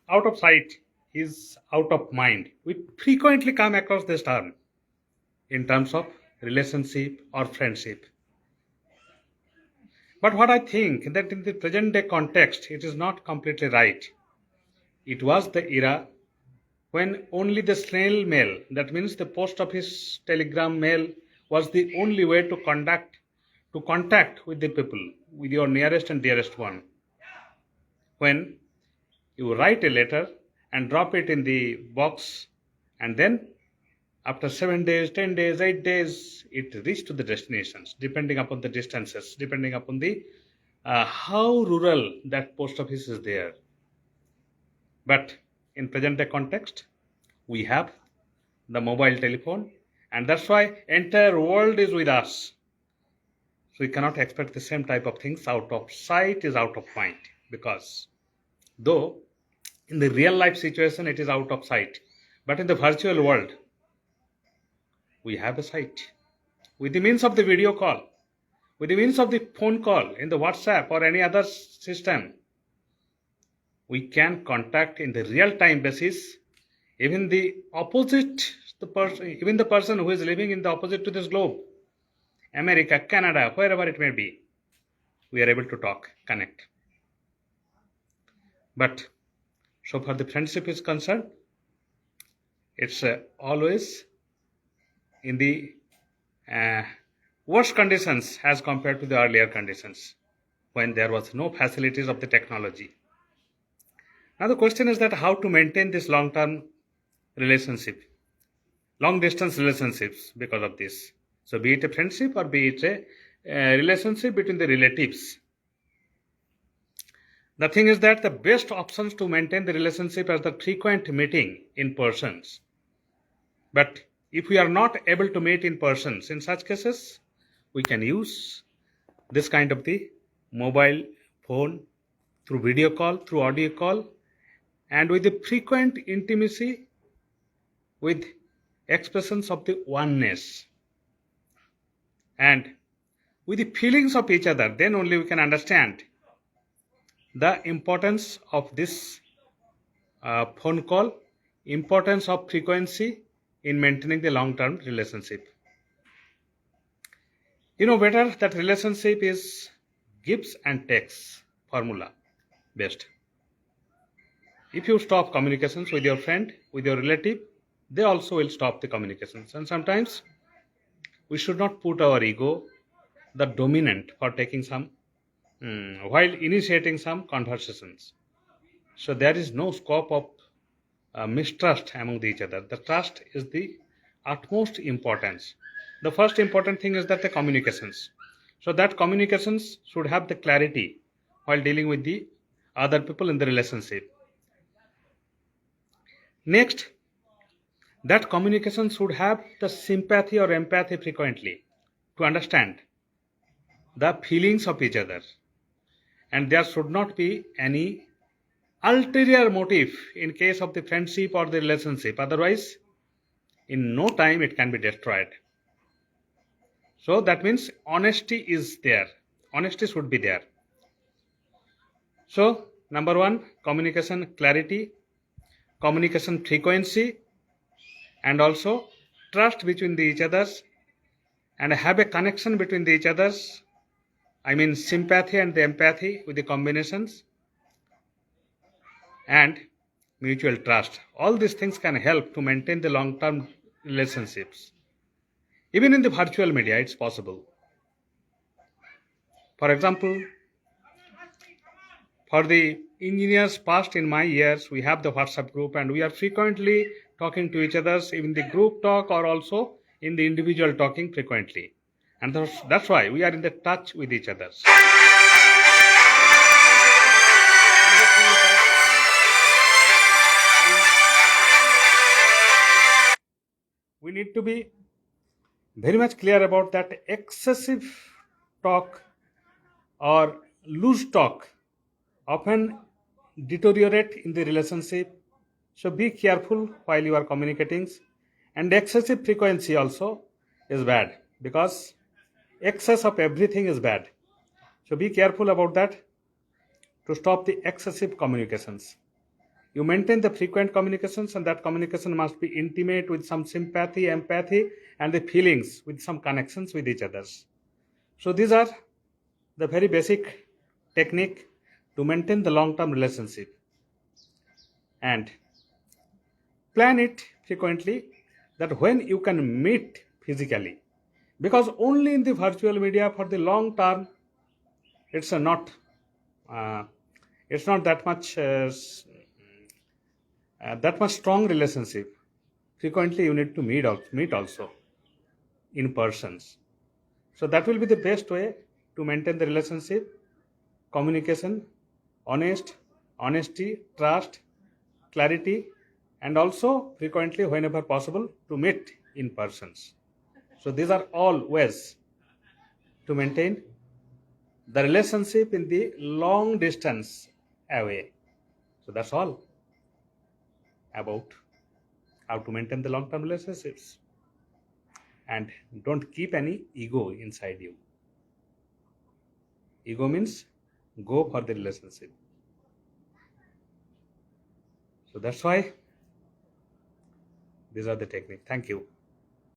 Out of sight is out of mind. We frequently come across this term in terms of relationship or friendship. But what I think that in the present day context, it is not completely right. It was the era when only the snail mail, that means the post office telegram mail, was the only way to contact with the people, with your nearest and dearest one. When you write a letter and drop it in the box, and then after 7 days, 10 days, 8 days, it reached to the destinations, depending upon the distances, depending upon the how rural that post office is there. But in present day context, we have the mobile telephone, and that's why entire world is with us. So we cannot expect the same type of things. Out of sight is out of mind, because though in the real life situation it is out of sight, but in the virtual world we have a sight. With the means of the video call, with the means of the phone call, in the WhatsApp or any other system, we can contact in the real time basis even the opposite, even the person who is living in the opposite to this globe, America, Canada, wherever it may be, we are able to talk, connect. But so far the friendship is concerned, it's always in the worst conditions as compared to the earlier conditions when there was no facilities of the technology. Now the question is that how to maintain this long-term relationship, long-distance relationships because of this. So be it a friendship or be it a relationship between the relatives. The thing is that the best options to maintain the relationship are the frequent meeting in persons. But if we are not able to meet in persons, in such cases, we can use this kind of the mobile phone through video call, through audio call, and with the frequent intimacy, with expressions of the oneness, and with the feelings of each other, then only we can understand the importance of this phone call, importance of frequency in maintaining the long-term relationship. You know better that relationship is gives and takes formula based. If you stop communications with your friend, with your relative, they also will stop the communications. And sometimes we should not put our ego the dominant for taking some while initiating some conversations. So there is no scope of mistrust among each other. The trust is the utmost importance. The first important thing is that the communications. So that communications should have the clarity while dealing with the other people in the relationship. Next, that communication should have the sympathy or empathy frequently to understand the feelings of each other. And there should not be any ulterior motive in case of the friendship or the relationship. Otherwise, in no time it can be destroyed. So that means honesty is there. Honesty should be there. So number one, communication clarity, communication frequency, and also trust between each others, and have a connection between each others. I mean sympathy and the empathy with the combinations, and mutual trust. All these things can help to maintain the long-term relationships. Even in the virtual media, it's possible. For example, for the engineers past in my years, we have the WhatsApp group and we are frequently talking to each other in the group talk or also in the individual talking frequently. And that's why we are in the touch with each other. We need to be very much clear about that excessive talk or loose talk often deteriorate in the relationship. So be careful while you are communicating, and excessive frequency also is bad, because excess of everything is bad. So be careful about that to stop the excessive communications. You maintain the frequent communications, and that communication must be intimate with some sympathy, empathy, and the feelings with some connections with each others. So these are the very basic technique to maintain the long-term relationship, and plan it frequently, that when you can meet physically, because only in the virtual media for the long term it's not uh, it's not that much strong relationship. Frequently you need to meet also in persons. So that will be the best way to maintain the relationship: communication, honesty, trust, clarity, and also frequently, whenever possible, to meet in persons. So these are all ways to maintain the relationship in the long distance away. So that's all about how to maintain the long term relationships. And don't keep any ego inside you. Ego means go for the relationship. So that's why these are the techniques. Thank you.